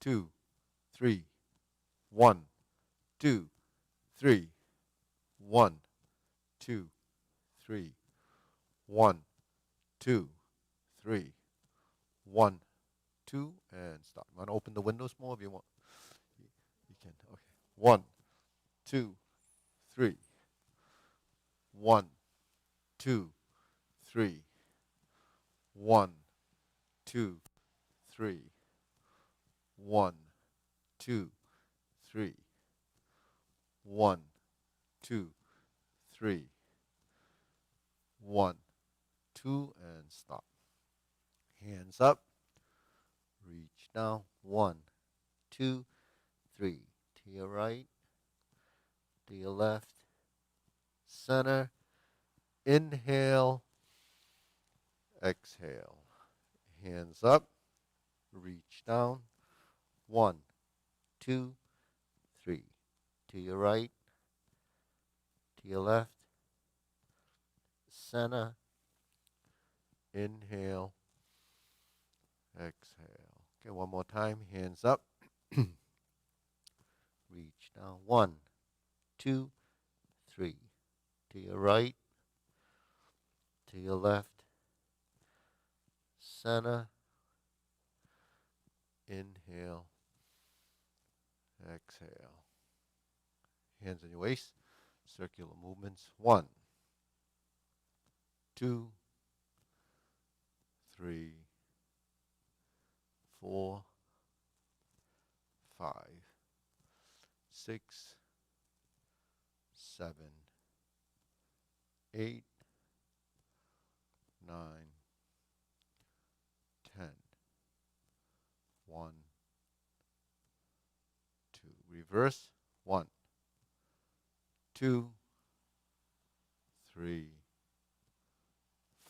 2, 3, 1, 2, 3, 1, 2, 3, 1, 2, 3, 1, 2, and stop. You want to open the windows more if you want? You can. Okay. 1, 2, 3, 1, 2, 3, 1, 2, 3, 1, 2, 3, 1, 2, 3, 1, 2, and stop. Hands up. Reach down. 1, 2, 3. To your right, to your left, center. Inhale, exhale. Hands up. Reach down. 1, 2, 3. To your right, to your left, center. Inhale, exhale. Okay, one more time. Hands up. Reach down. 1, 2, 3. To your right, to your left, center. Inhale, exhale. Hands on your waist. Circular movements. 1, 2, 3, 4, 5, 6, 7, 8, 9, 10. 1, 2. Reverse. 1, 2, 3,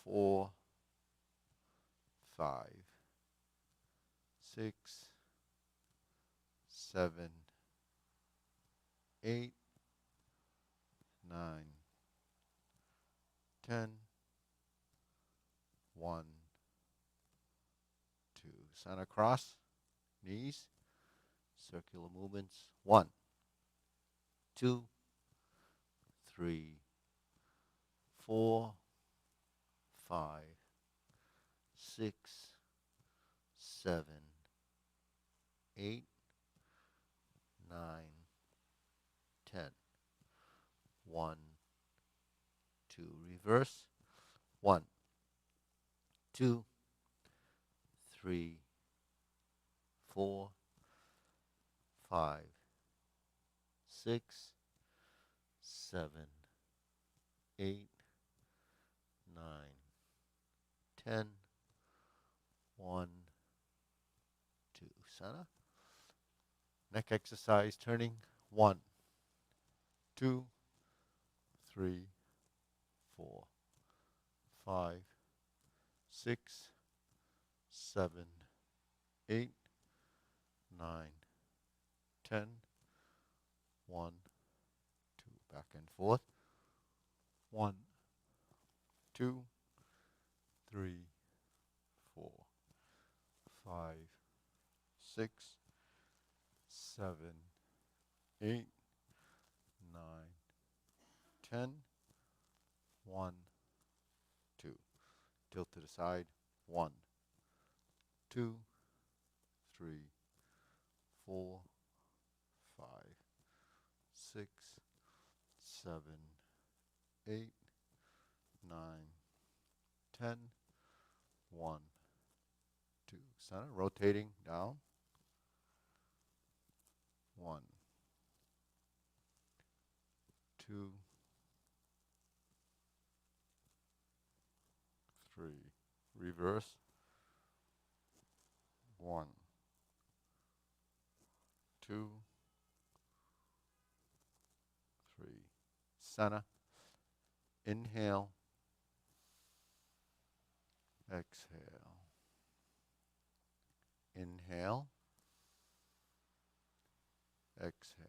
4, 5, 6, 7, 8, 9, 10. 1, 2. Center cross. Knees. Circular movements. 1, 2, 3, 4, 5, 6, 7, 8, 9, 10. 1, 2. Reverse. 1, 2, 3, 4, 5, 6, 7, 8, 9, 10. 1, 2. Center. Neck exercise turning. 1, 2, 3, 4, 5, 6, 7, 8, 9, 10. 1, 2. Back and forth. 1, 2, 3, 4, 5, 6, 7, 8, 9, 10. 1, 2. Tilt to the side. 1, 2, 3, 4, 5, 6, 7, 8, 9, 10. 1, 2. Center. Rotating down. 1, 2, 3. Reverse. 1, 2, 3. Center. Inhale. Exhale. Inhale. Exhale.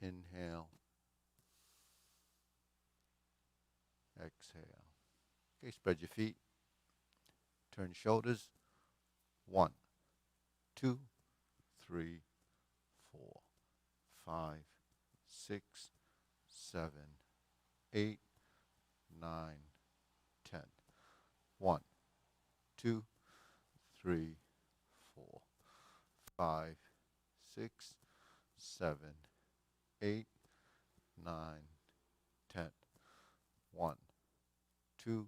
Inhale. Exhale. Okay, spread your feet. Turn shoulders. 1, 2, 3, 4, 5, 6, 7, 8, 9, 10. 1, 2, 3, 4, 5, 6, 7, 8, 9, 10. 1, 2,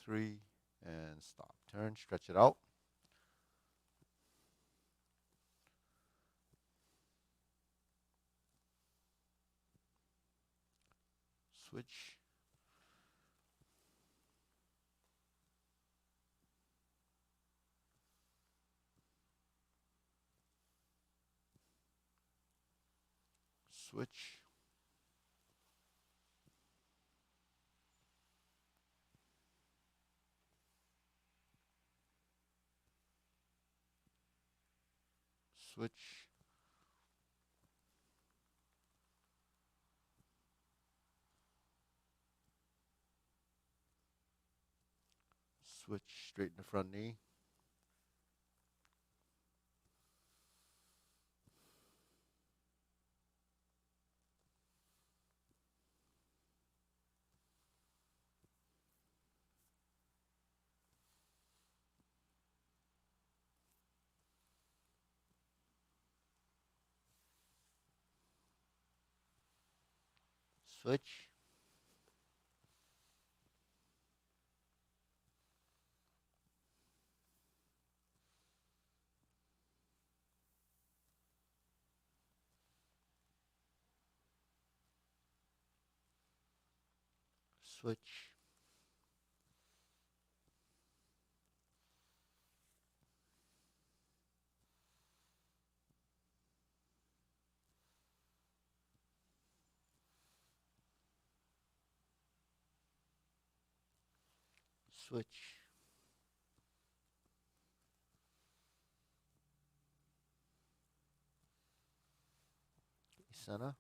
3, and stop. Turn, stretch it out. Switch. Switch. Switch. Switch, straighten the front knee. Switch. Switch. Switch. Center.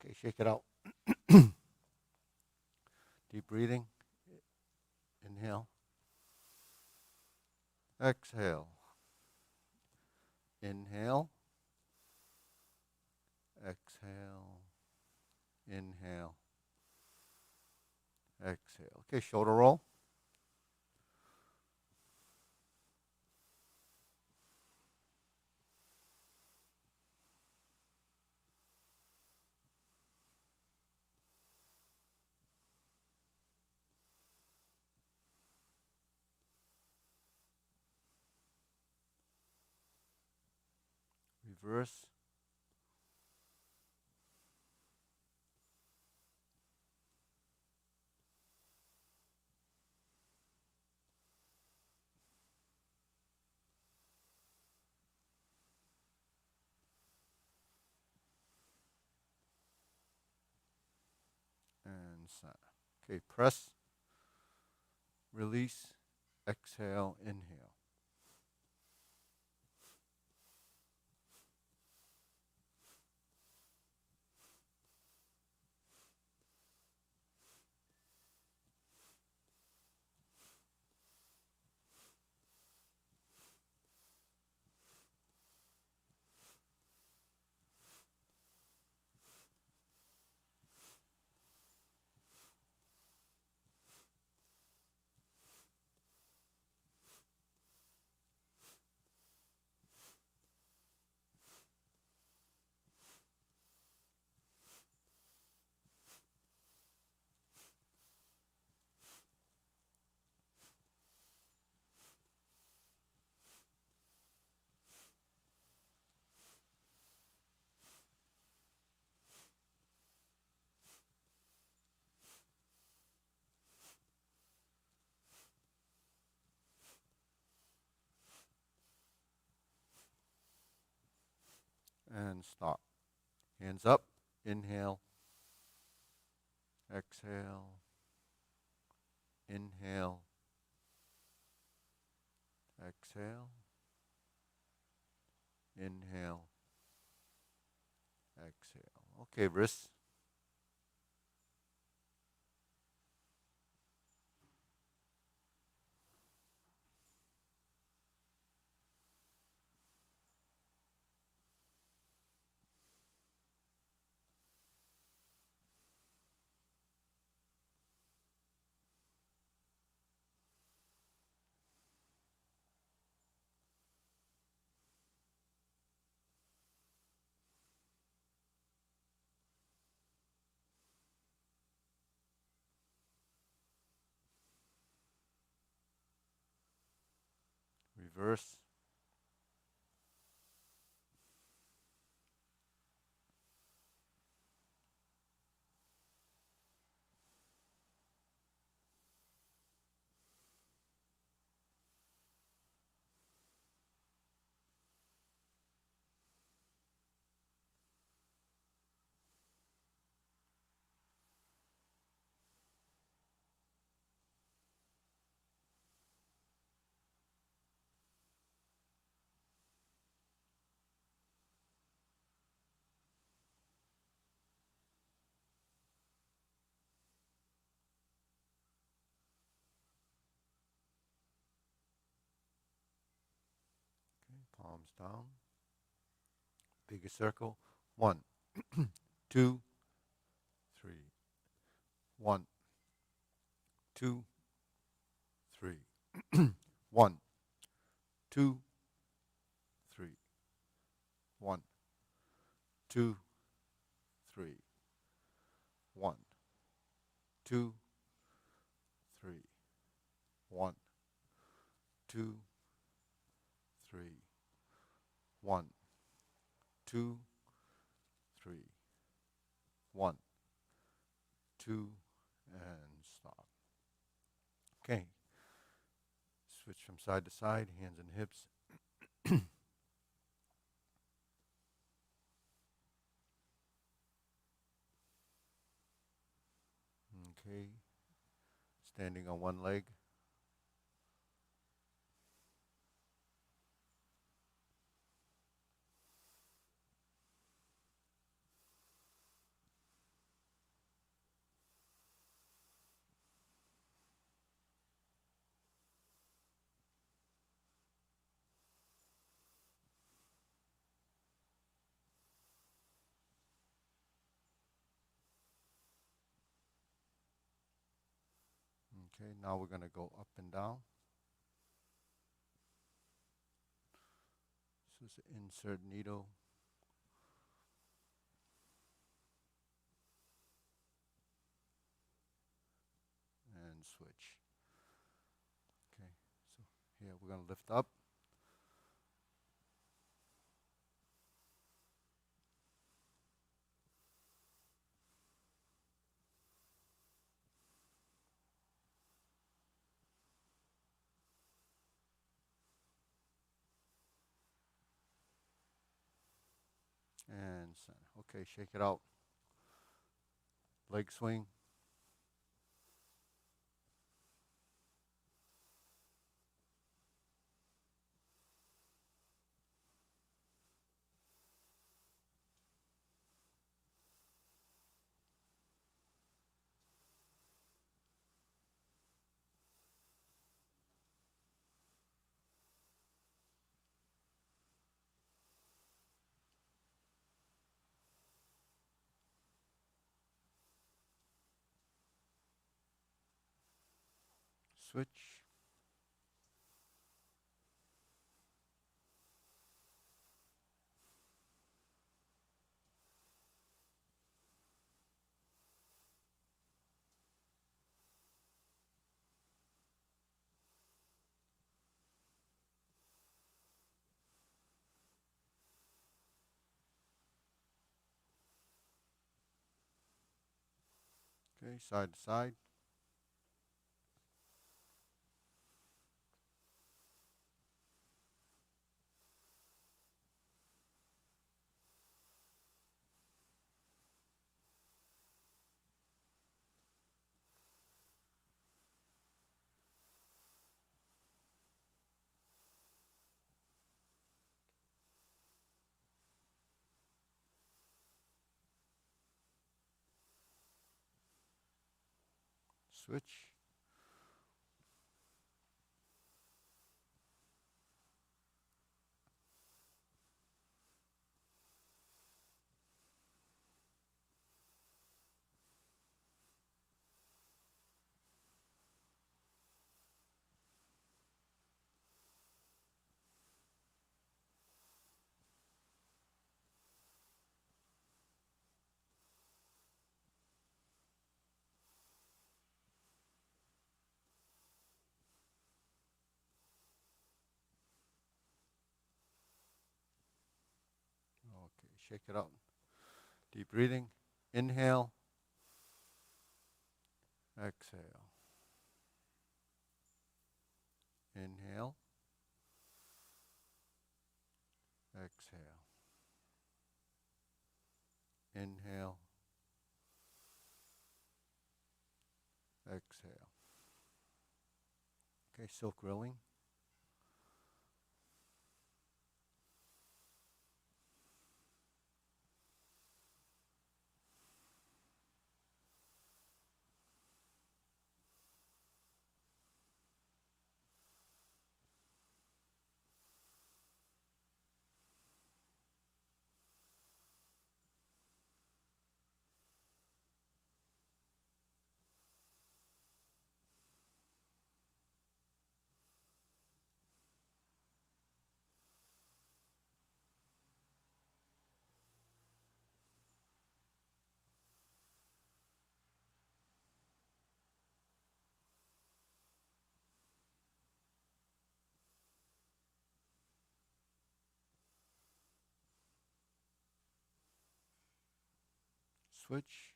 Okay, shake it out. Deep breathing. Inhale. Exhale. Inhale. Exhale. Inhale. Exhale. Okay, shoulder roll. Reverse. And sigh. Okay, press. Release. Exhale. Inhale. And stop. Hands up. Inhale. Exhale. Inhale. Exhale. Inhale. Exhale. Okay, wrists. Reverse. Okay, palms down. Bigger circle. 1, 2, 3. 1, 2, 3. 1, 2, 3. 1, 2, 3. 1, 2, 3. 1, 2, 3. 1, 2, 3. 1, 2, and stop. Okay. Switch from side to side, hands and hips. Okay. Standing on one leg. Okay, now we're going to go up and down. This is insert needle. And switch. Okay, so here we're going to lift up. And center. Okay, shake it out. Leg swing. Switch. Okay, side to side. Switch. Okay, shake it out. Deep breathing. Inhale. Exhale. Inhale. Exhale. Inhale. Exhale. Okay, silk rolling. Switch.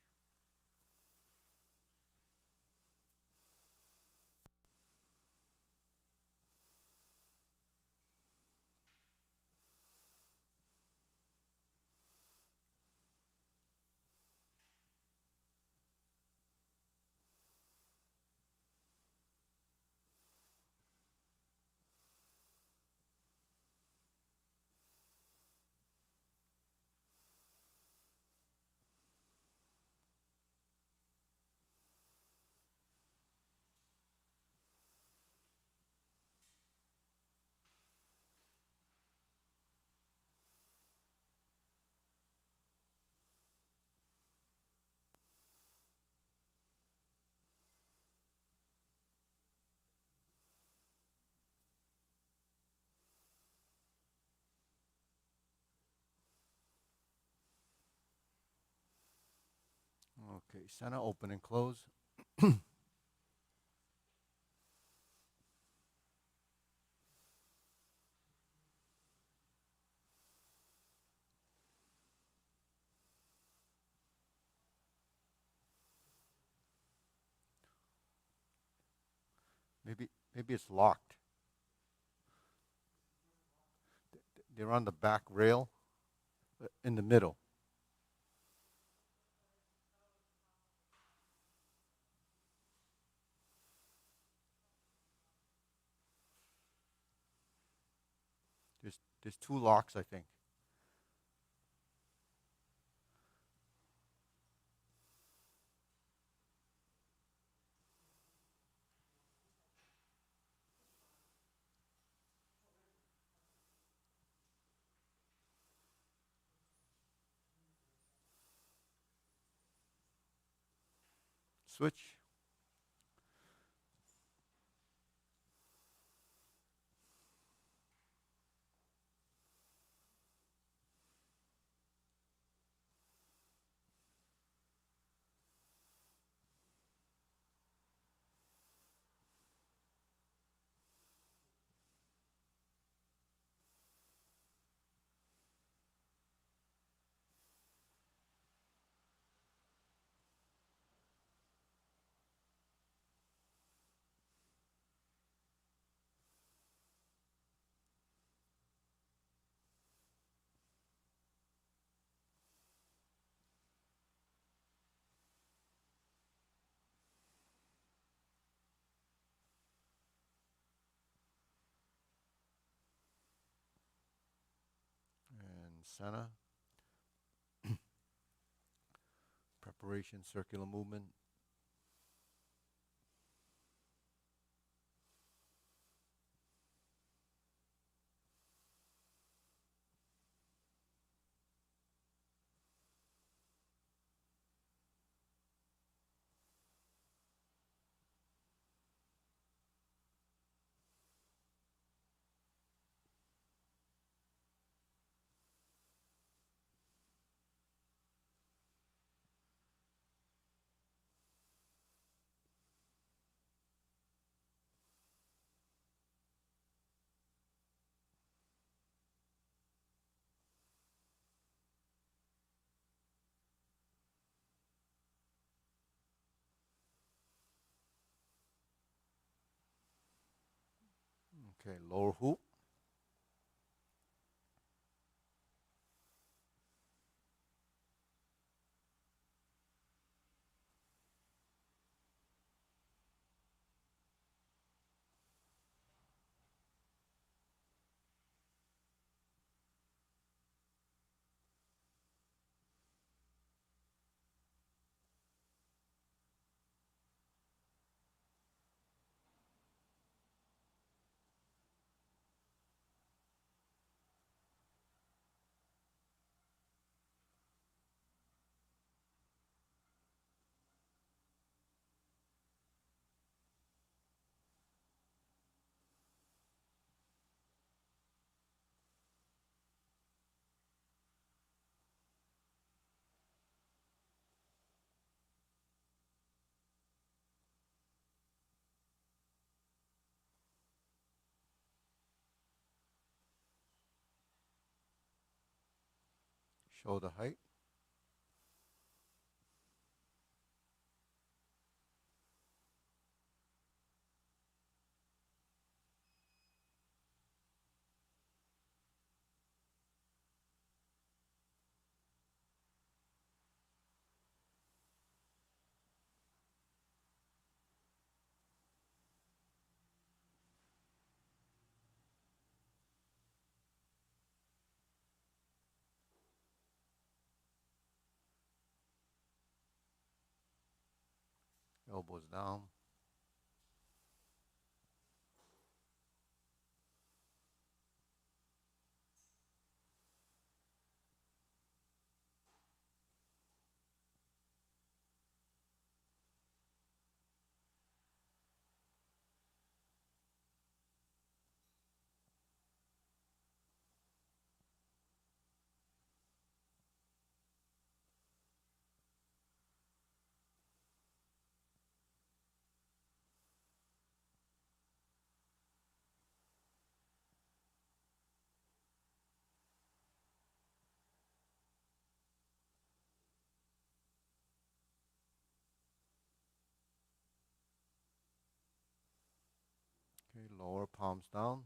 Okay, center, open and close. Maybe it's locked. They're on the back rail in the middle. There's two locks, I think. Switch. And center. Preparation, circular movement. Okay, lower hoop. Shoulder height. Elbows down. Lower palms down.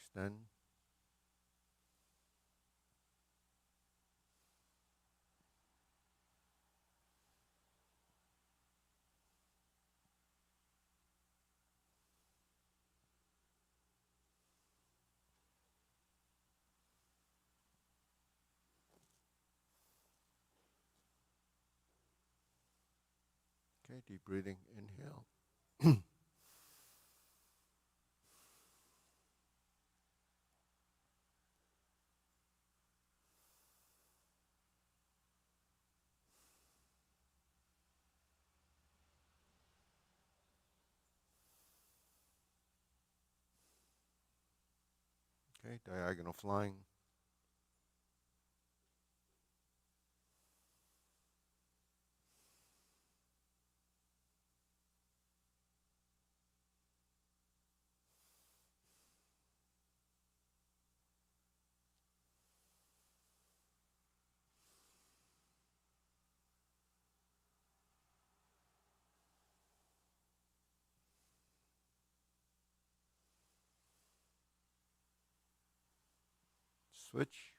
Extend. Okay, deep breathing. Inhale. Okay, diagonal flying. Switch.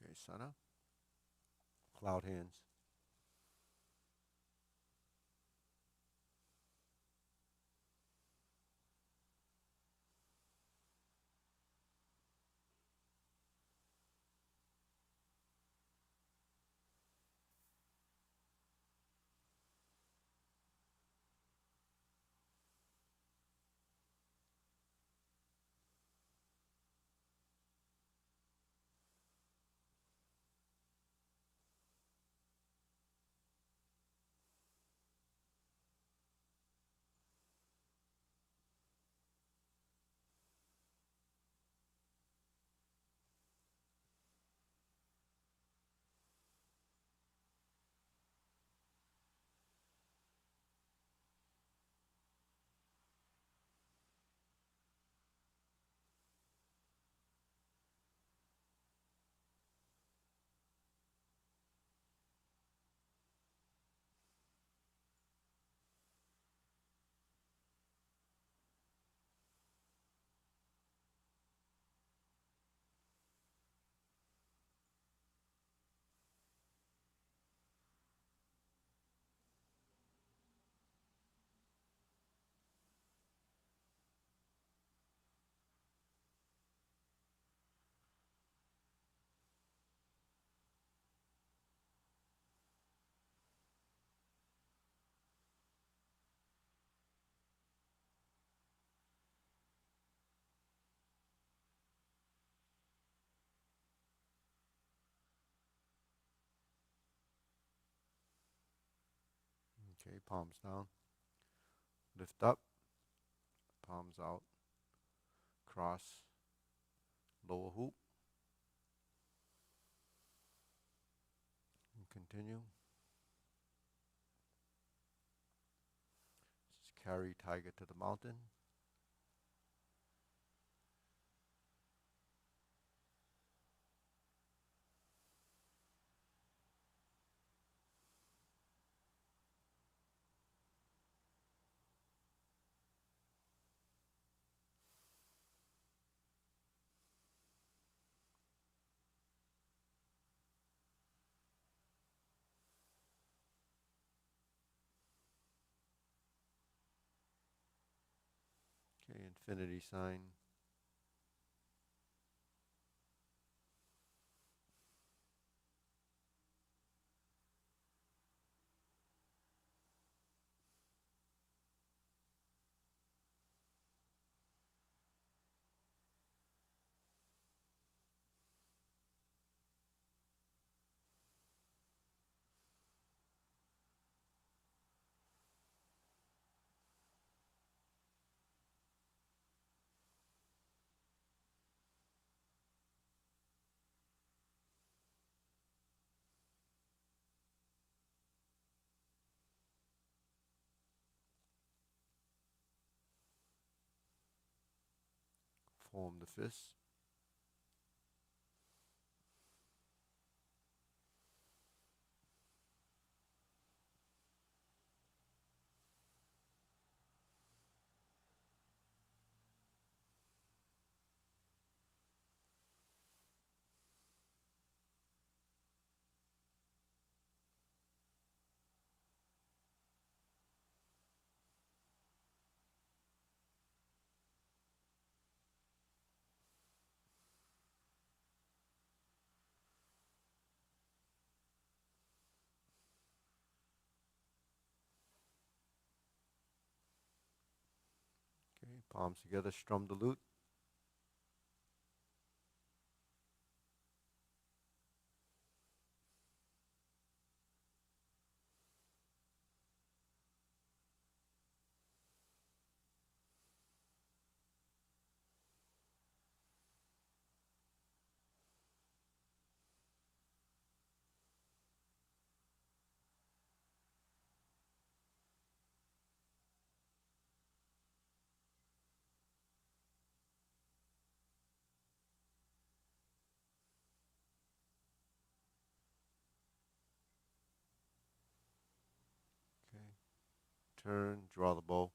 Okay, Sana. Cloud hands. Okay, palms down. Lift up. Palms out. Cross. Lower hoop. And continue. Just carry tiger to the mountain. Okay, infinity sign. Form the fist. Okay, palms together, strum the lute. Okay, turn, draw the bow.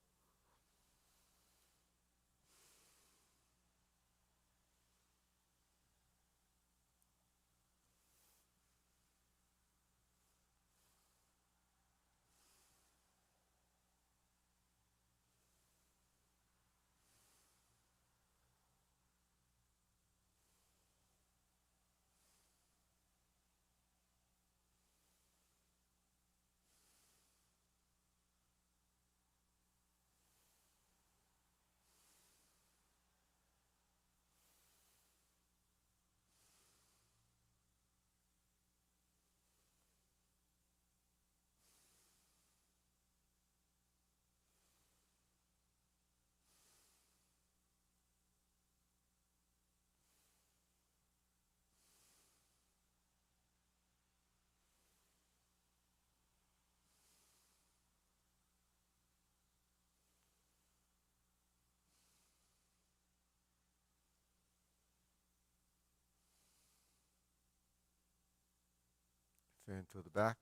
Fan to the back.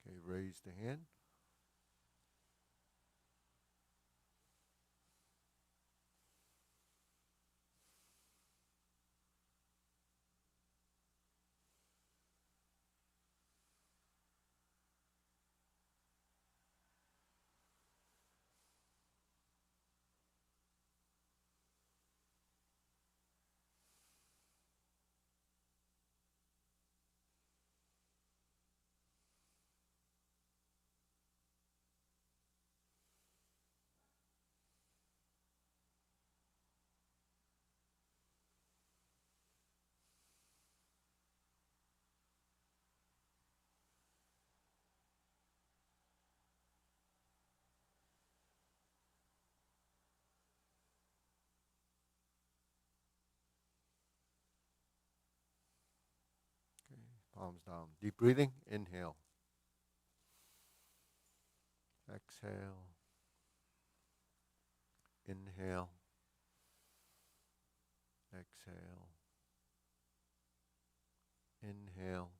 Okay, raise the hand. Okay, palms down. Deep breathing. Inhale. Exhale. Inhale. Exhale. Inhale.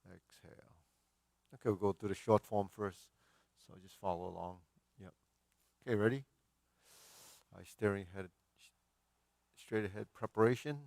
Exhale. Okay, we'll go through the short form first. So just follow along. Yep. Okay, ready? Eye staring ahead straight ahead preparation.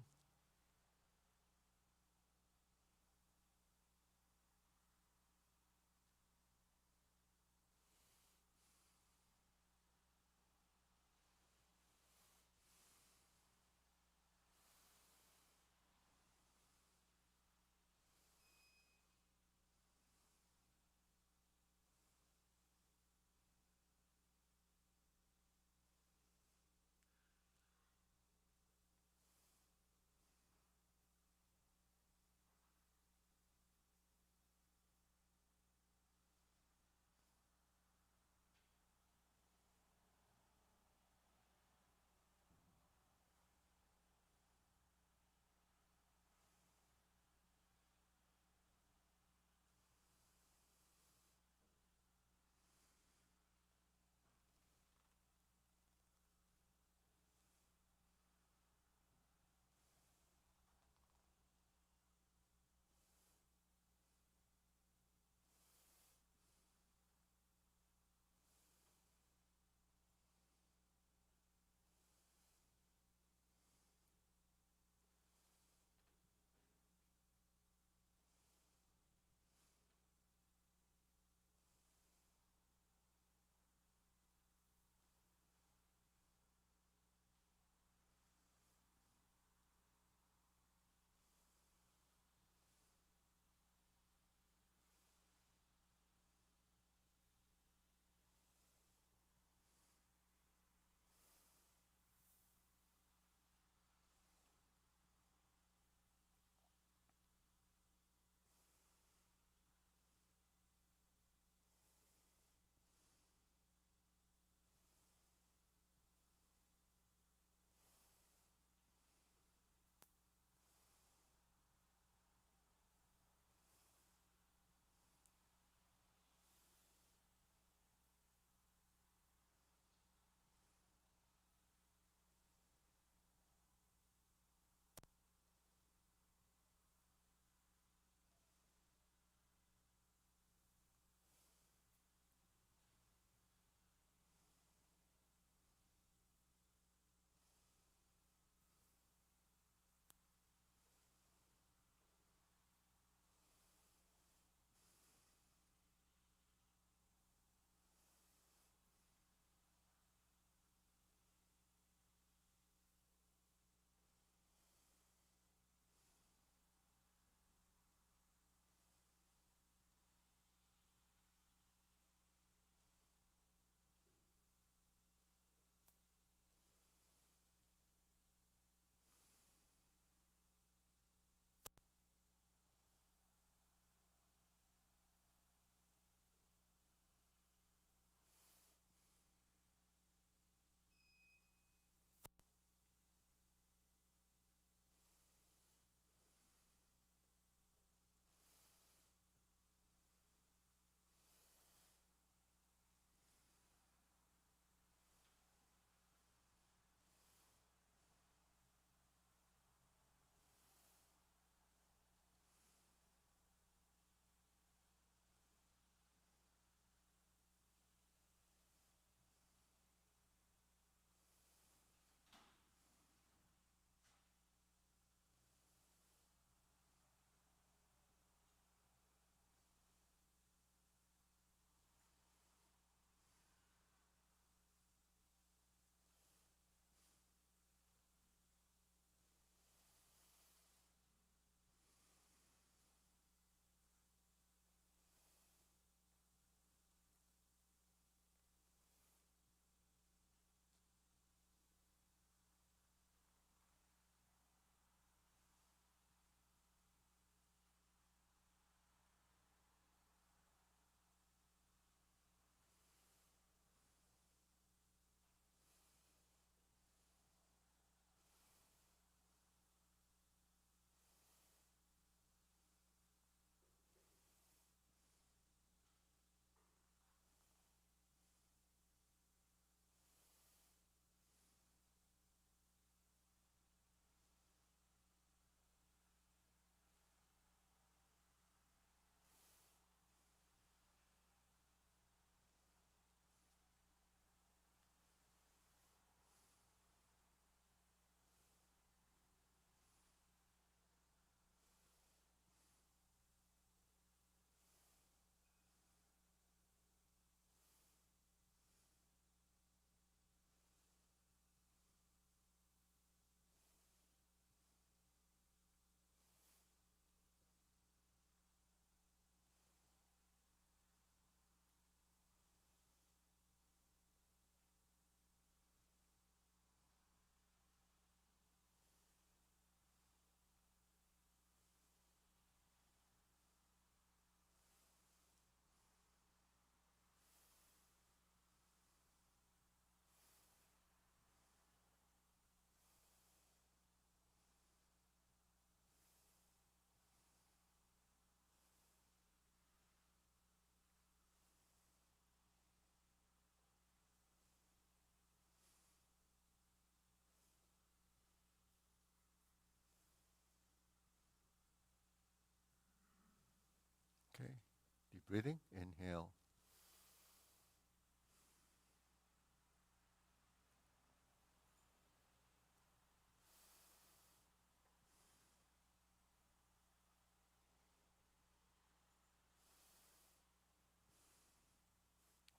breathing. Inhale.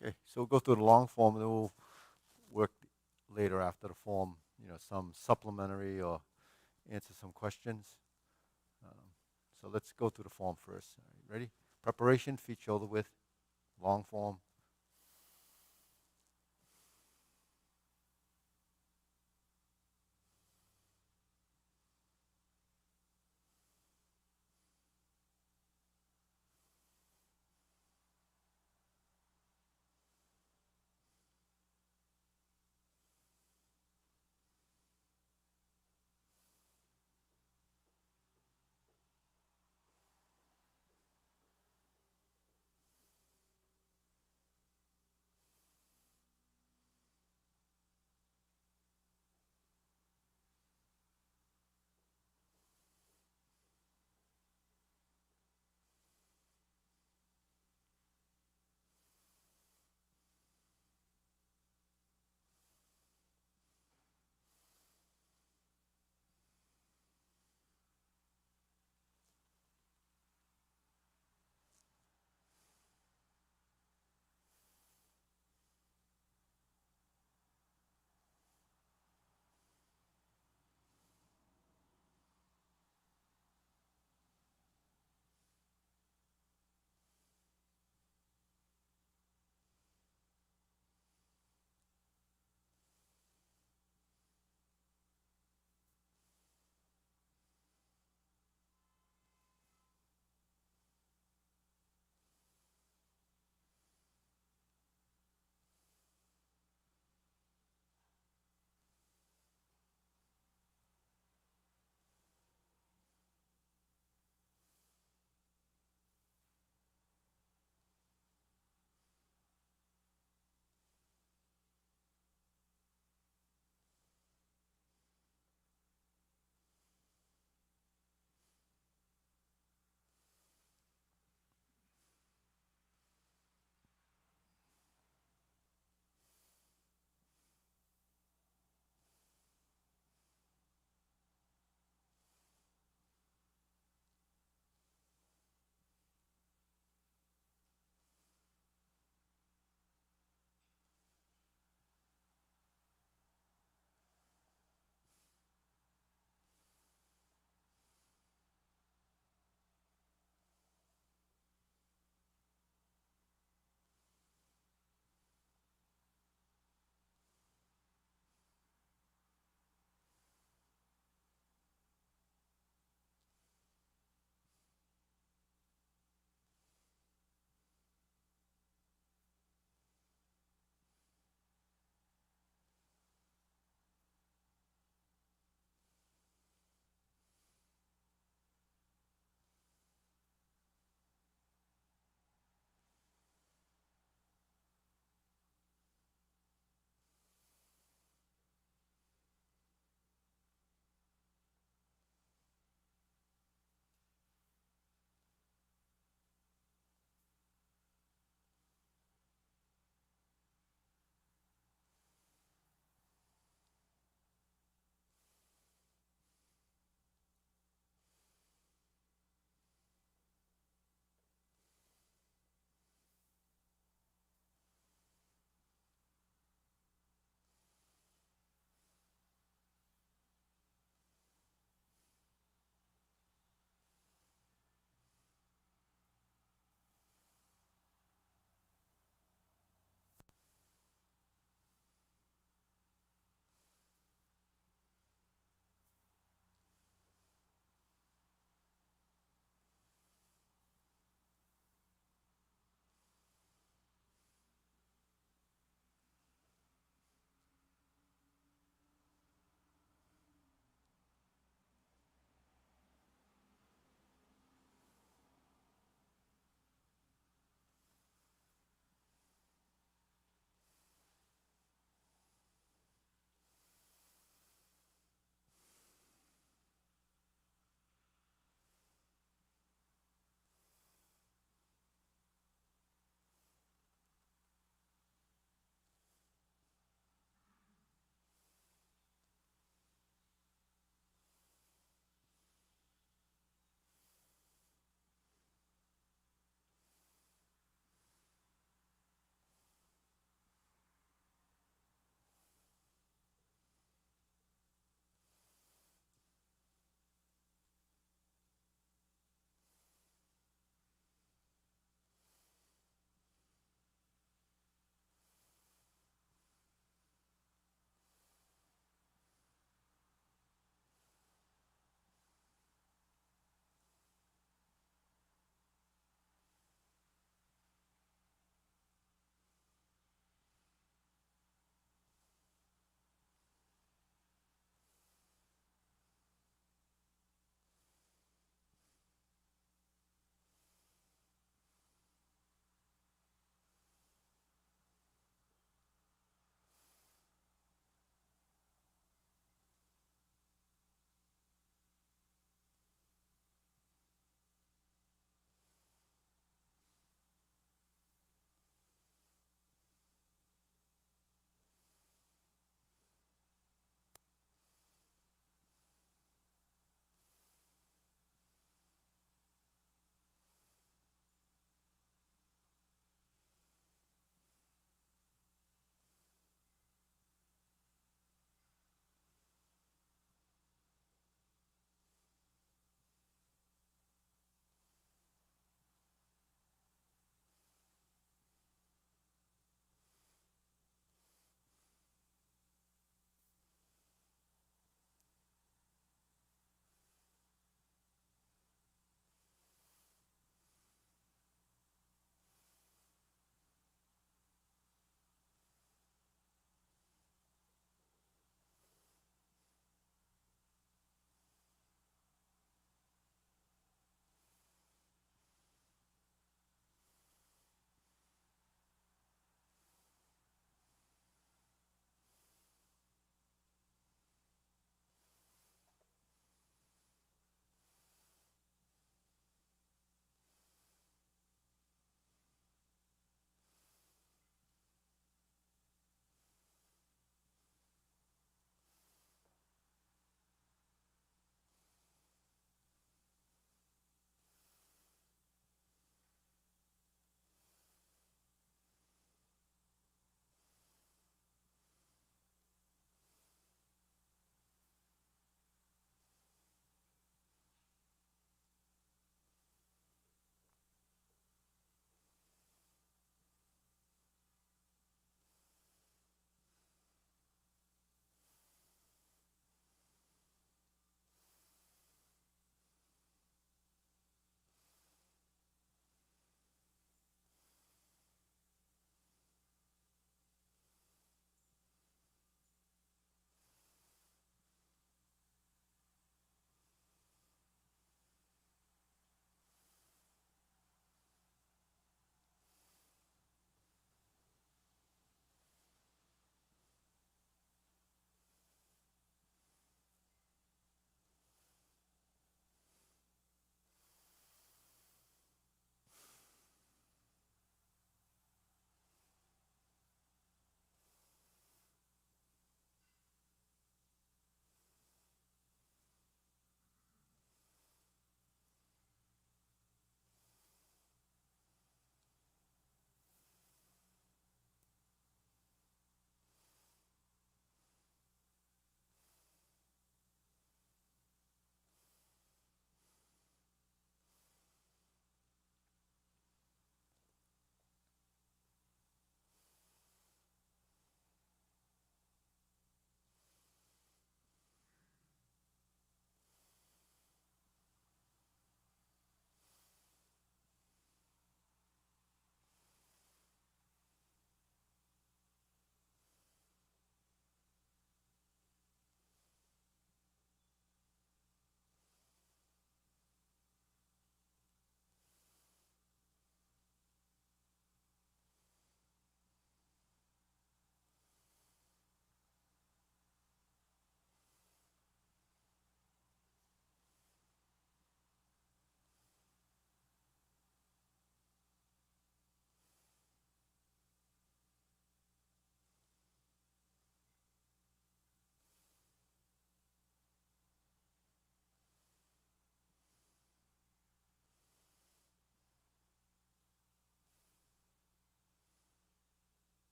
Okay, so we'll go through the long form, and then we'll work later after the form, some supplementary or answer some questions. Um, so let's go through the form first. All right, ready? Preparation, feet shoulder width, long form.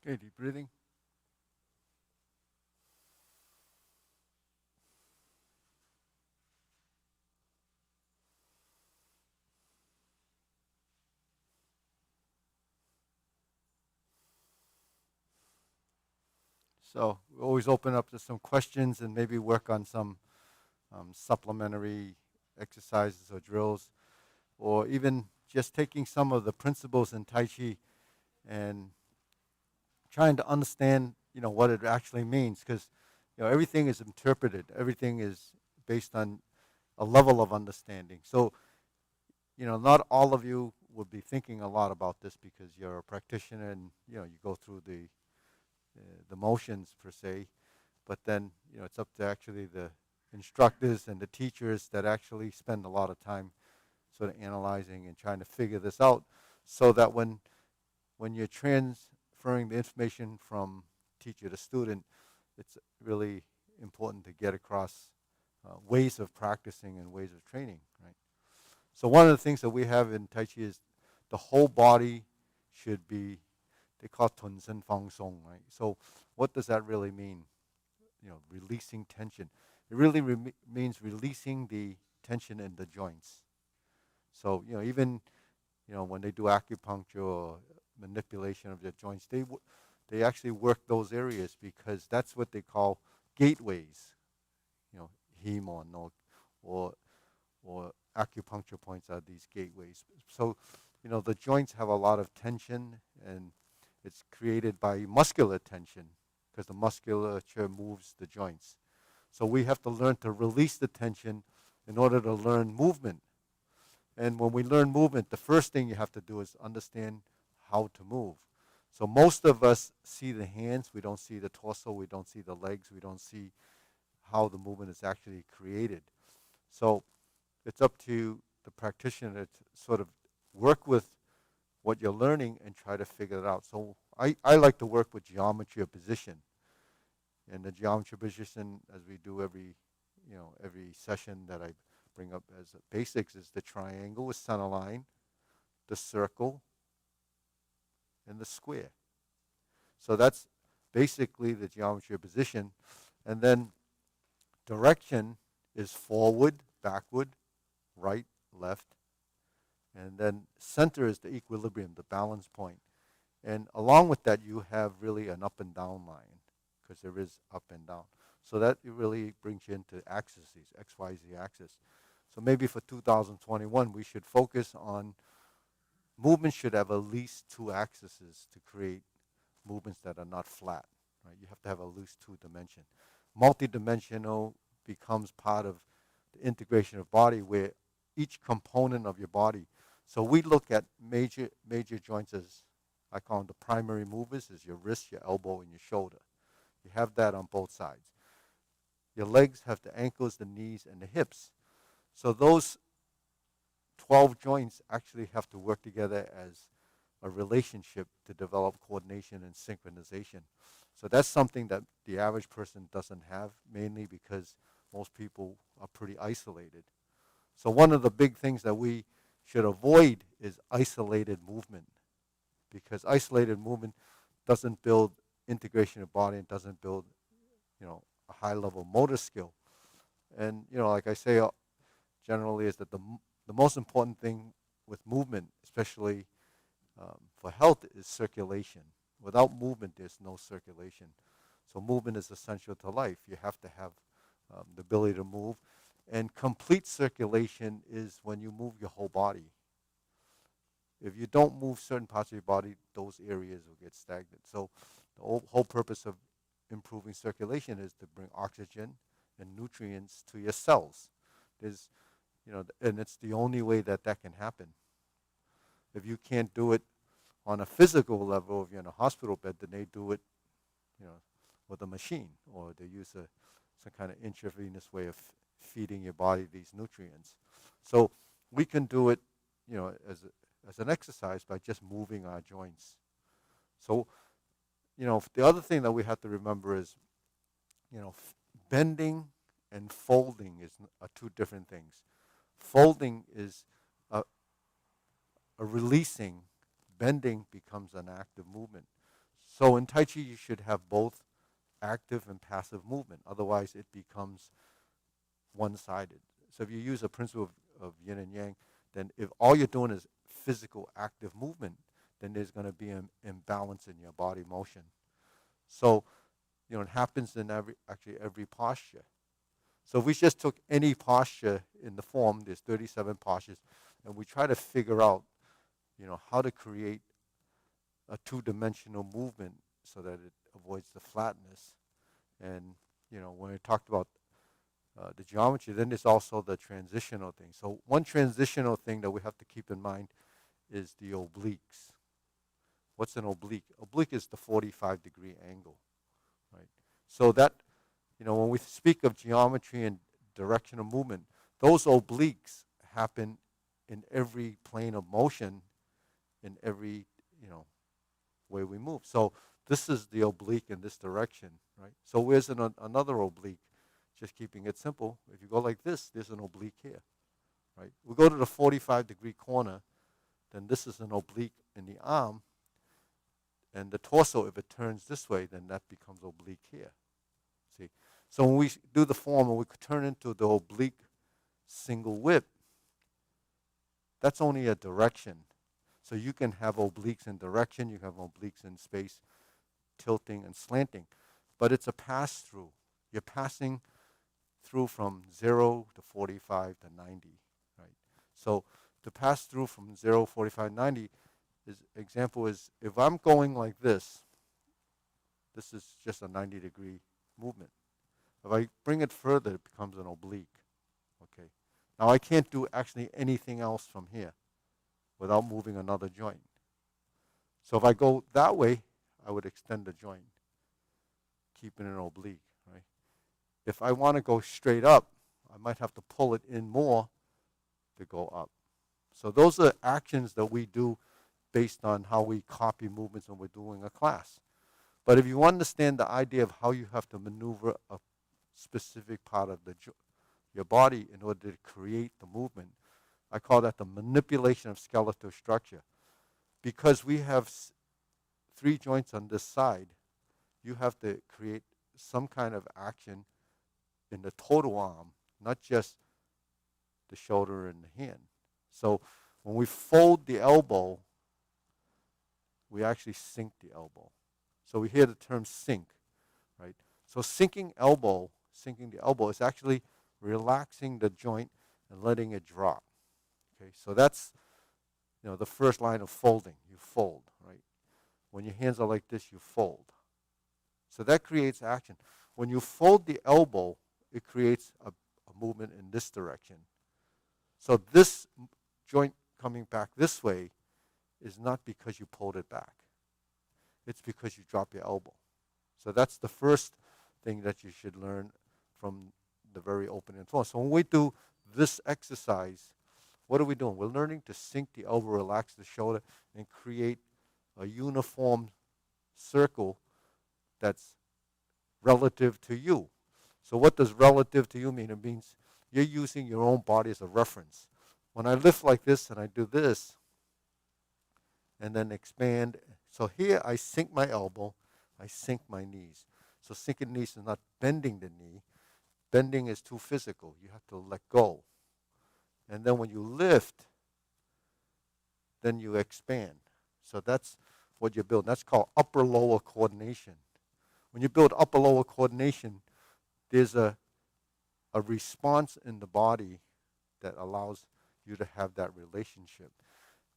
Okay, deep breathing. So we always open up to some questions and maybe work on some supplementary exercises or drills, or even just taking some of the principles in Tai Chi and trying to understand, what it actually means, because everything is interpreted, everything is based on a level of understanding. So not all of you would be thinking a lot about this because you're a practitioner and you go through the motions per se, but then it's up to actually the instructors and the teachers that actually spend a lot of time sort of analyzing and trying to figure this out, so that when you're transferring the information from teacher to student, it's really important to get across ways of practicing and ways of training, right? So one of the things that we have in Tai Chi is the whole body should be, they call it Tun Sen Fang Song, right? So what does that really mean? Releasing tension. It really means releasing the tension in the joints. So, even, when they do acupuncture or manipulation of the joints, they actually work those areas because that's what they call gateways, heme or no, or or acupuncture points are these gateways. So, the joints have a lot of tension, and it's created by muscular tension because the musculature moves the joints. So we have to learn to release the tension in order to learn movement. And when we learn movement, the first thing you have to do is understand how to move. So most of us see the hands, we don't see the torso, we don't see the legs, we don't see how the movement is actually created. So it's up to the practitioner to sort of work with what you're learning and try to figure it out. So I like to work with geometry of position. And the geometry of position, as we do every session that I bring up as basics, is the triangle with center line, the circle, and the square. So that's basically the geometry of position. And then direction is forward, backward, right, left. And then center is the equilibrium, the balance point. And along with that, you have really an up and down line because there is up and down. So that it really brings you into axes, X, Y, Z axis. So maybe for 2021, we should focus on movement should have at least two axes to create movements that are not flat. Right? You have to have at least two dimension. Multidimensional becomes part of the integration of body where each component of your body. So we look at major joints as I call them the primary movers, is your wrist, your elbow, and your shoulder. You have that on both sides. Your legs have the ankles, the knees, and the hips. So those 12 joints actually have to work together as a relationship to develop coordination and synchronization. So that's something that the average person doesn't have, mainly because most people are pretty isolated. So one of the big things that we should avoid is isolated movement, because isolated movement doesn't build integration of body and doesn't build, a high level motor skill. And, like I say, generally is that the most important thing with movement, especially for health, is circulation. Without movement, there's no circulation. So movement is essential to life. You have to have the ability to move. And complete circulation is when you move your whole body. If you don't move certain parts of your body, those areas will get stagnant. So the whole purpose of improving circulation is to bring oxygen and nutrients to your cells. There's, and it's the only way that that can happen. If you can't do it on a physical level, if you're in a hospital bed, then they do it, you know, with a machine, or they use some kind of intravenous way of feeding your body these nutrients. So we can do it, as an exercise by just moving our joints. So, the other thing that we have to remember is, bending and folding are two different things. Folding is a releasing, bending becomes an active movement. So in Tai Chi, you should have both active and passive movement. Otherwise, it becomes one-sided. So if you use a principle of yin and yang, then if all you're doing is physical active movement, then there's going to be an imbalance in your body motion. So, it happens in every posture. So if we just took any posture in the form, there's 37 postures, and we try to figure out, how to create a two-dimensional movement so that it avoids the flatness. And, when we talked about the geometry, then there's also the transitional thing. So one transitional thing that we have to keep in mind is the obliques. What's an oblique? Oblique is the 45-degree angle, right? So that, when we speak of geometry and directional movement, those obliques happen in every plane of motion, in every, way we move. So this is the oblique in this direction, right? So where's another oblique? Just keeping it simple. If you go like this, there's an oblique here, right? We go to the 45-degree corner, then this is an oblique in the arm, and the torso, if it turns this way, then that becomes oblique here. See? So when we do the form and we turn into the oblique single whip, that's only a direction. So you can have obliques in direction, you have obliques in space, tilting and slanting, but it's a pass-through. You're passing through from 0 to 45 to 90, right? So to pass through from 0, 45, 90, example is if I'm going like this is just a 90-degree movement. If I bring it further, it becomes an oblique, okay? Now I can't do actually anything else from here without moving another joint. So if I go that way, I would extend the joint, keeping it oblique, right? If I want to go straight up, I might have to pull it in more to go up. So those are actions that we do based on how we copy movements when we're doing a class. But if you understand the idea of how you have to maneuver a specific part of your body in order to create the movement, I call that the manipulation of skeletal structure. Because we have 3 joints on this side, you have to create some kind of action in the total arm, not just the shoulder and the hand. So when we fold the elbow, we actually sink the elbow. So we hear the term sink, right? So sinking the elbow is actually relaxing the joint and letting it drop. Okay, so that's the first line of folding. You fold, right? When your hands are like this, you fold. So that creates action. When you fold the elbow, it creates a movement in this direction. So this joint coming back this way is not because you pulled it back. It's because you drop your elbow. So that's the first thing that you should learn from the very opening floor. So when we do this exercise, what are we doing? We're learning to sink the elbow, relax the shoulder, and create a uniform circle that's relative to you. So what does relative to you mean? It means you're using your own body as a reference. When I lift like this and I do this, and then expand, so here I sink my elbow, I sink my knees. So sinking knees is not bending the knee. Bending is too physical. You have to let go. And then when you lift, then you expand. So that's what you build. That's called upper-lower coordination. When you build upper-lower coordination, there's a response in the body that allows you to have that relationship.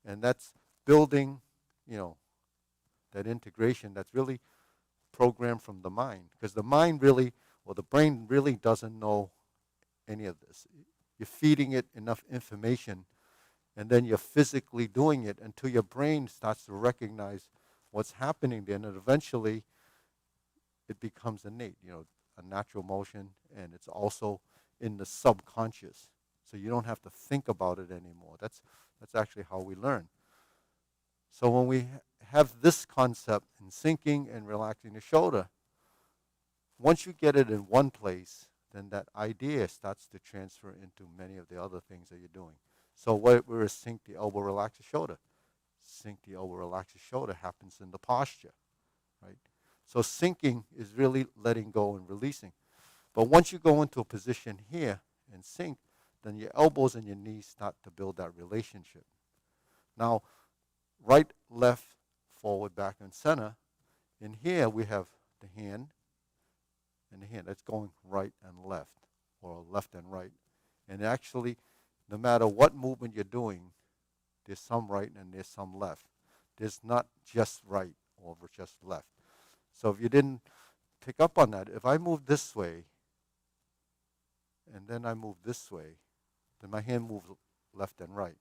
And that's building, that integration that's really programmed from the mind. Because the mind really, or the brain really doesn't know any of this. You're feeding it enough information, and then you're physically doing it until your brain starts to recognize what's happening there, and eventually it becomes innate, a natural motion, and it's also in the subconscious. So you don't have to think about it anymore. That's actually how we learn. So when we have this concept in sinking and relaxing the shoulder, once you get it in one place, then that idea starts to transfer into many of the other things that you're doing. So where is sink the elbow, relax the shoulder? Sink the elbow, relax the shoulder happens in the posture, right? So sinking is really letting go and releasing. But once you go into a position here and sink, then your elbows and your knees start to build that relationship. Now, right, left, forward, back, and center. In here, we have the hand and the hand. That's going right and left, or left and right. And actually, no matter what movement you're doing, there's some right and there's some left. There's not just right or just left. So if you didn't pick up on that, if I move this way and then I move this way, then my hand moves left and right.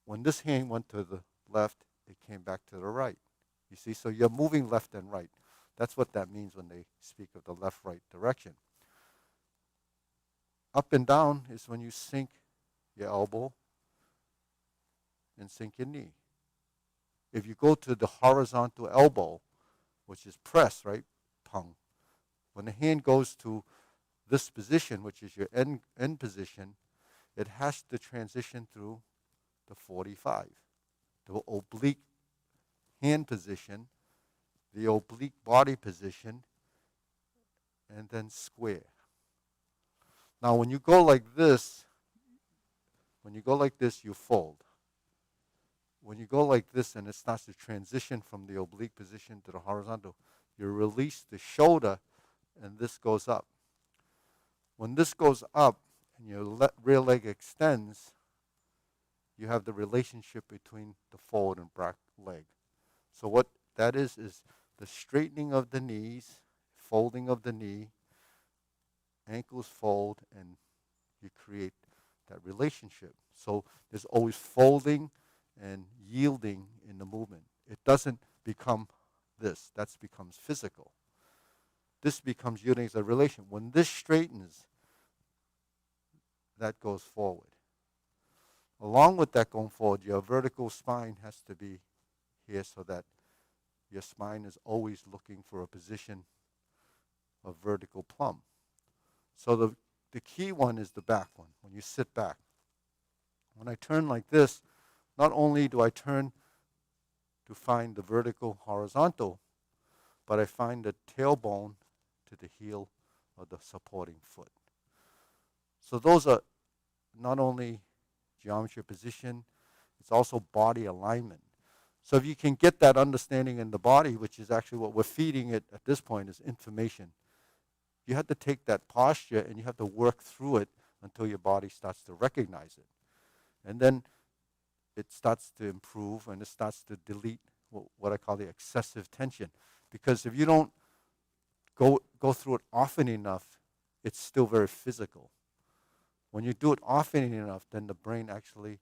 When this hand went to the left, it came back to the right. You see, so you're moving left and right. That's what that means when they speak of the left-right direction. Up and down is when you sink your elbow and sink your knee. If you go to the horizontal elbow, which is press, right, pung, when the hand goes to this position, which is your end position, it has to transition through the 45, the oblique hand position, the oblique body position, and then square. Now, when you go like this, you fold. When you go like this and it starts to transition from the oblique position to the horizontal, you release the shoulder and this goes up. When this goes up and your rear leg extends, you have the relationship between the forward and back leg. So what that is the straightening of the knees, folding of the knee, ankles fold, and you create that relationship. So there's always folding and yielding in the movement. It doesn't become this. That becomes physical. This becomes yielding as a relation. When this straightens, that goes forward. Along with that going forward, your vertical spine has to be here so that your spine is always looking for a position of vertical plumb. So the key one is the back one, when you sit back. When I turn like this, not only do I turn to find the vertical horizontal, but I find the tailbone to the heel of the supporting foot. So those are not only geometry of position, it's also body alignment. So if you can get that understanding in the body, which is actually what we're feeding it at this point, is information. You have to take that posture and you have to work through it until your body starts to recognize it. And then it starts to improve and it starts to delete what I call the excessive tension. Because if you don't go through it often enough, it's still very physical. When you do it often enough, then the brain actually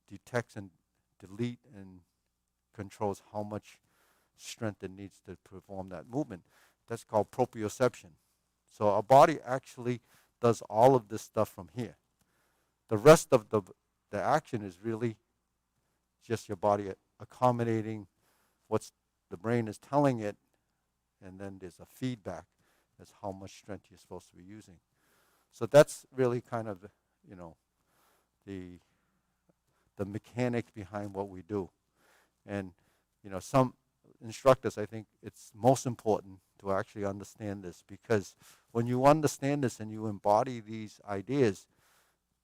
detects and delete and controls how much strength it needs to perform that movement. That's called proprioception. So our body actually does all of this stuff from here. The rest of the action is really just your body accommodating what the brain is telling it, and then there's a feedback as how much strength you're supposed to be using. So that's really kind of the mechanics behind what we do. And some instructors, I think it's most important to actually understand this, because when you understand this and you embody these ideas,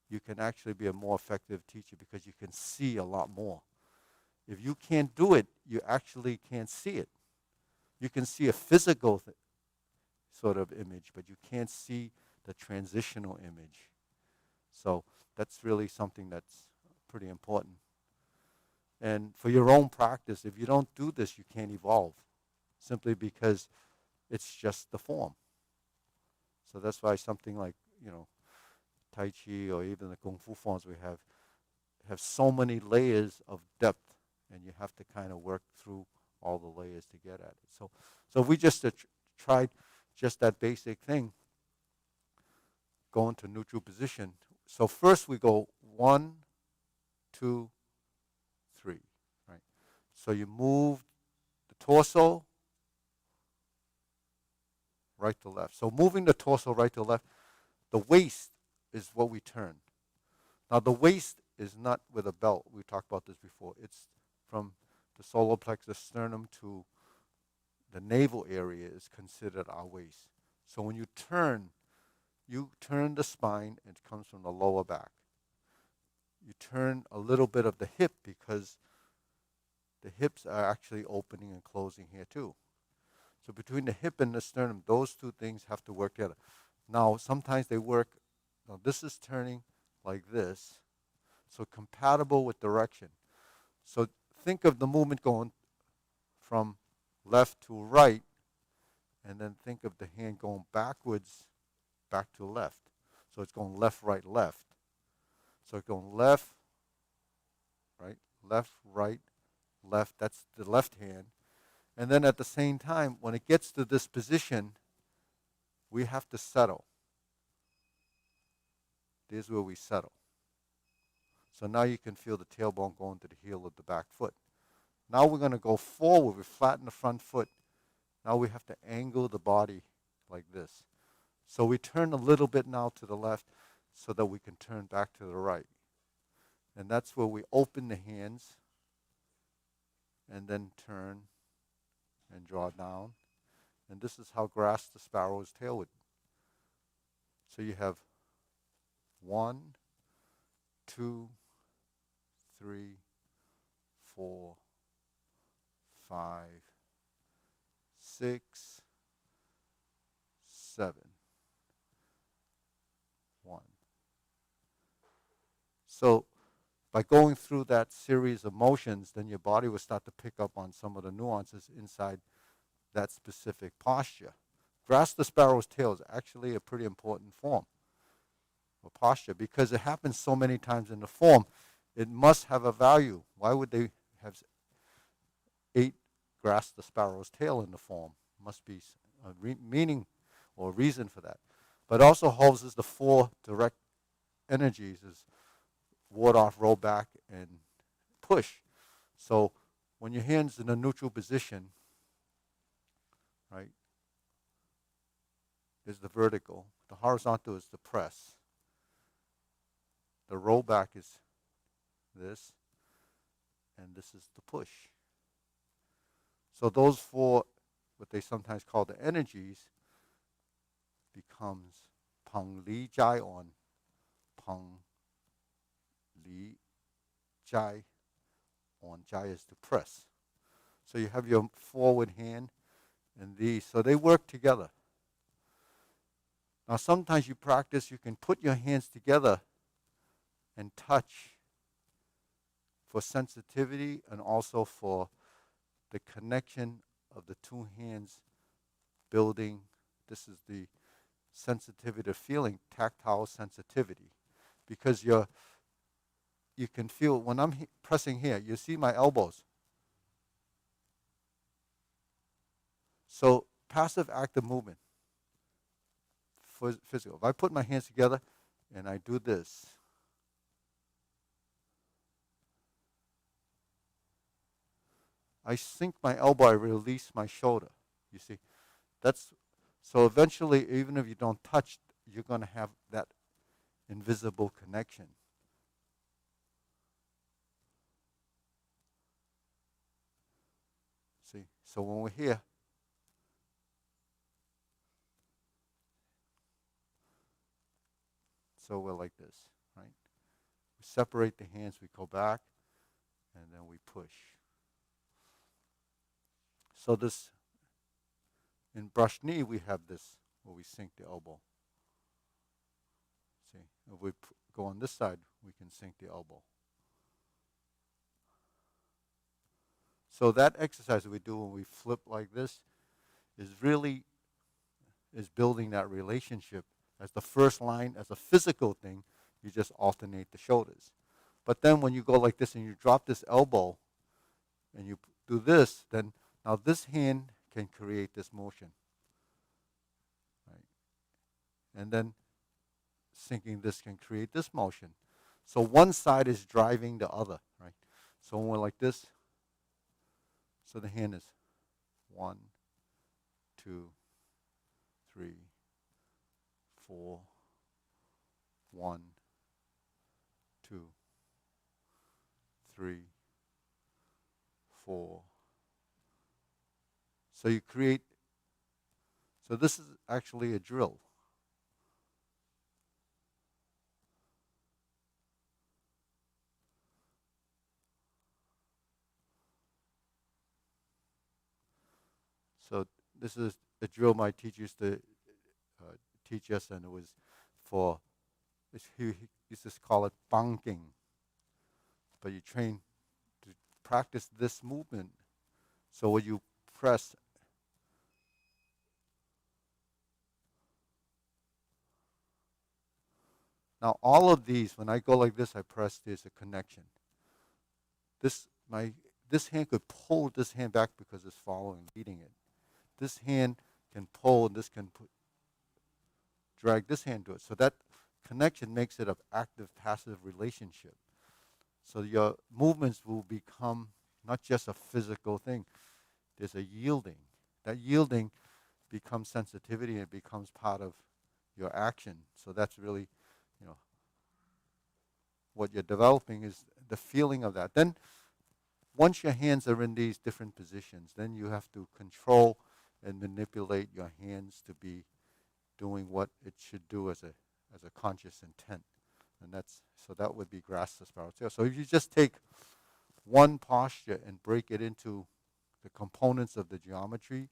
you can actually be a more effective teacher because you can see a lot more. If you can't do it, you actually can't see it. You can see a physical sort of image, but you can't see the transitional image. So that's really something that's pretty important. And for your own practice, if you don't do this, you can't evolve, simply because it's just the form. So that's why something like, Tai Chi or even the Kung Fu forms we have so many layers of depth, and you have to kind of work through all the layers to get at it. So if we just tried just that basic thing, go into neutral position. So first we go 1, 2, 3, right? So you move the torso right to left. So moving the torso right to left, the waist is what we turn. Now the waist is not with a belt. We talked about this before. It's from the solar plexus sternum to the navel area is considered our waist. So when you turn the spine, it comes from the lower back. You turn a little bit of the hip because the hips are actually opening and closing here too. So between the hip and the sternum, those two things have to work together. Now, sometimes they work, now this is turning like this, so compatible with direction. So think of the movement going from left to right, and then think of the hand going backwards, back to left. So it's going left, right, left. So it's going left, right, left. That's the left hand. And then at the same time, when it gets to this position, we have to settle. This is where we settle. So now you can feel the tailbone going to the heel of the back foot. Now we're going to go forward. We flatten the front foot. Now we have to angle the body like this. So we turn a little bit now to the left so that we can turn back to the right. And that's where we open the hands and then turn and draw down. And this is how grasp the sparrow's tail would. So you have 1, 2, 3, 4, 5, 6, 7, 1. So by going through that series of motions, then your body will start to pick up on some of the nuances inside that specific posture. Grasp the sparrow's tail is actually a pretty important form of posture because it happens so many times in the form. It must have a value. Why would they have 8 grasp the sparrow's tail in the form? Must be a meaning or reason for that. But also houses the 4 direct energies is ward off, roll back, and push. So when your hand's in a neutral position, right, is the vertical. The horizontal is the press. The roll back is this, and this is the push. So those 4, what they sometimes call the energies, becomes pang li jai on, pang li jai on. Jai is the press. So you have your forward hand and these. So they work together. Now sometimes you practice, you can put your hands together and touch for sensitivity and also for the connection of the 2 hands building. This is the sensitivity to feeling, tactile sensitivity. Because you can feel, when I'm pressing here, you see my elbows. So passive active movement, physical. If I put my hands together and I do this, I sink my elbow, I release my shoulder. You see, that's so eventually, even if you don't touch, you're going to have that invisible connection. See, so when we're here, so we're like this, right? We separate the hands, we go back, and then we push. So this, in brush knee, we have this where we sink the elbow. See, if we go on this side, we can sink the elbow. So that exercise that we do when we flip like this is really building that relationship. As the first line, as a physical thing, you just alternate the shoulders. But then when you go like this and you drop this elbow and you do this, then now this hand can create this motion. Right? And then sinking this can create this motion. So one side is driving the other, right? So when we're like this, so the hand is 1, 2, 3, 4, 1, 2, 3, 4, So you create, so this is actually a drill. So this is a drill my teacher used to uh, teach us, and it was for, he used to call it banking. But you train to practice this movement. So when you press, now all of these, when I go like this, I press, there's a connection. This, this hand could pull this hand back because it's following, leading it. This hand can pull, and this can drag this hand to it. So that connection makes it an active-passive relationship. So your movements will become not just a physical thing. There's a yielding. That yielding becomes sensitivity, and it becomes part of your action. So that's really, you know, what you're developing is the feeling of that. Then once your hands are in these different positions, then you have to control and manipulate your hands to be doing what it should do as a conscious intent. And that's, so that would be grasp the spiral tail. So if you just take one posture and break it into the components of the geometry,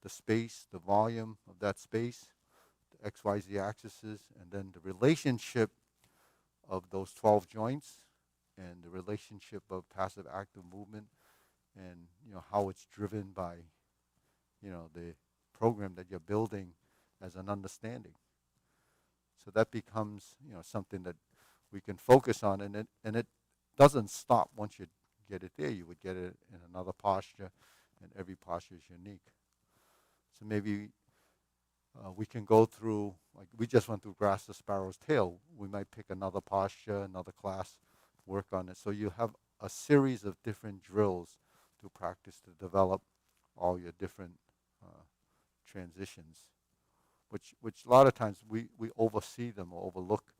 the space, the volume of that space, the XYZ axes, and then the relationship of those 12 joints, and the relationship of passive active movement, and how it's driven by the program that you're building as an understanding. So that becomes something that we can focus on, and it doesn't stop once you get it there. You would get it in another posture, and every posture is unique. So maybe we can go through, like we just went through grasp the sparrow's tail. We might pick another posture, another class, work on it. So you have a series of different drills to practice to develop all your different uh, transitions, which a lot of times we oversee them or overlook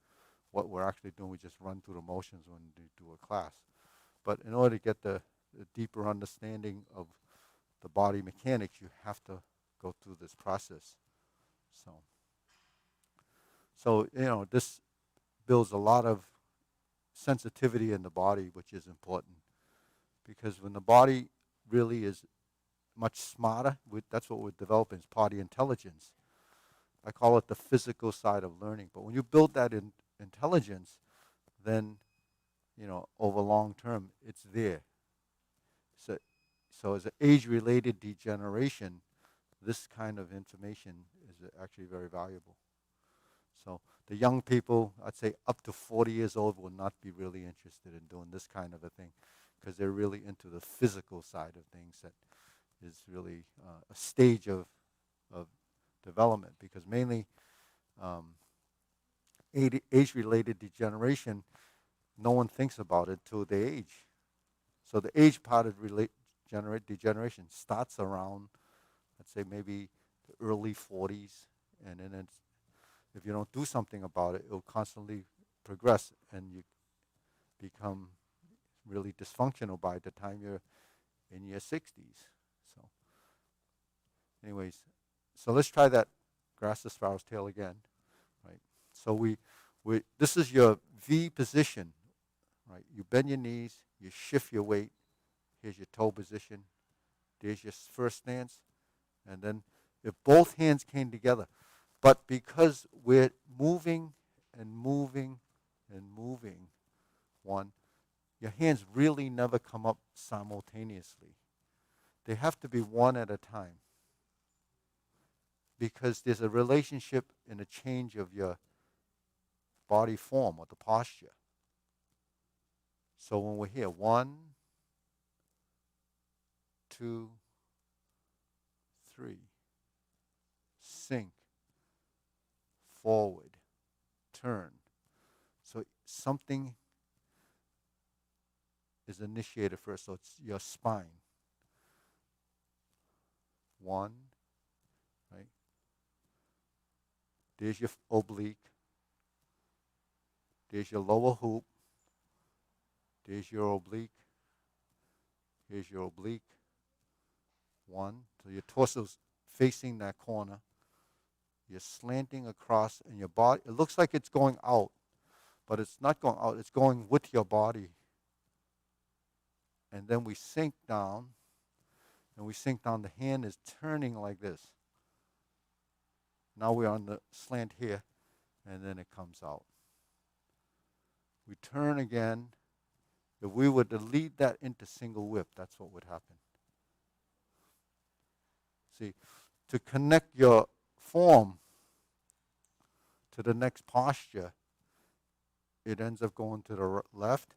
what we're actually doing. We just run through the motions when we do a class. But in order to get the deeper understanding of the body mechanics, you have to go through this process. So, this builds a lot of sensitivity in the body, which is important, because when the body really is much smarter, that's what we're developing, is body intelligence. I call it the physical side of learning. But when you build that in intelligence, then over long term, it's there. So, so as an age-related degeneration, this kind of information is actually very valuable. So the young people, I'd say up to 40 years old, will not be really interested in doing this kind of a thing, because they're really into the physical side of things. That is really a stage of development, because mainly um, age-related degeneration, no one thinks about it till they age. So the age part of degeneration starts around, let's say, maybe the early 40s, and then if you don't do something about it, it'll constantly progress, and you become really dysfunctional by the time you're in your 60s. So, anyways, so let's try that grasp the sparrow's tail again, right? So we this is your V position, right? You bend your knees, you shift your weight. Here's your toe position. There's your first stance, and then if both hands came together, but because we're moving and moving and moving, your hands really never come up simultaneously. They have to be one at a time, because there's a relationship in a change of your body form or the posture. So when we're here, 1, 2, 3, sink, forward, turn. So something is initiated first. So it's your spine. 1, right? There's your oblique. There's your lower hoop. There's your oblique. Here's your oblique. One, so your torso's facing that corner. You're slanting across, and your body, it looks like it's going out, but it's not going out, it's going with your body. And then we sink down, and we sink down. The hand is turning like this. Now we're on the slant here, and then it comes out. We turn again. If we were to lead that into single whip, that's what would happen. See, to connect your form to the next posture, it ends up going to the left,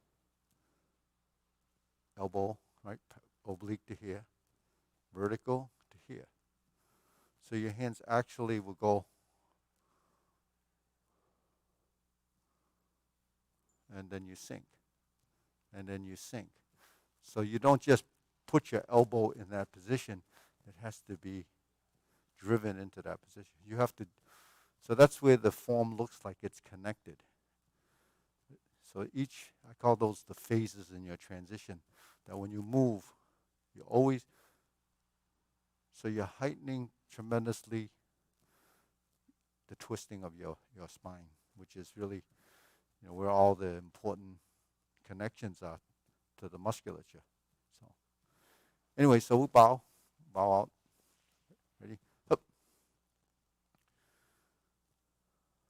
elbow, right, oblique to here, vertical to here. So your hands actually will go, and then you sink, and then you sink. So you don't just put your elbow in that position. It has to be driven into that position. You have to, so that's where the form looks like it's connected. So each, I call those the phases in your transition, that when you move, you always, so you're heightening tremendously the twisting of your spine, which is really, where all the important connections are to the musculature. So anyway, so we bow out. Ready?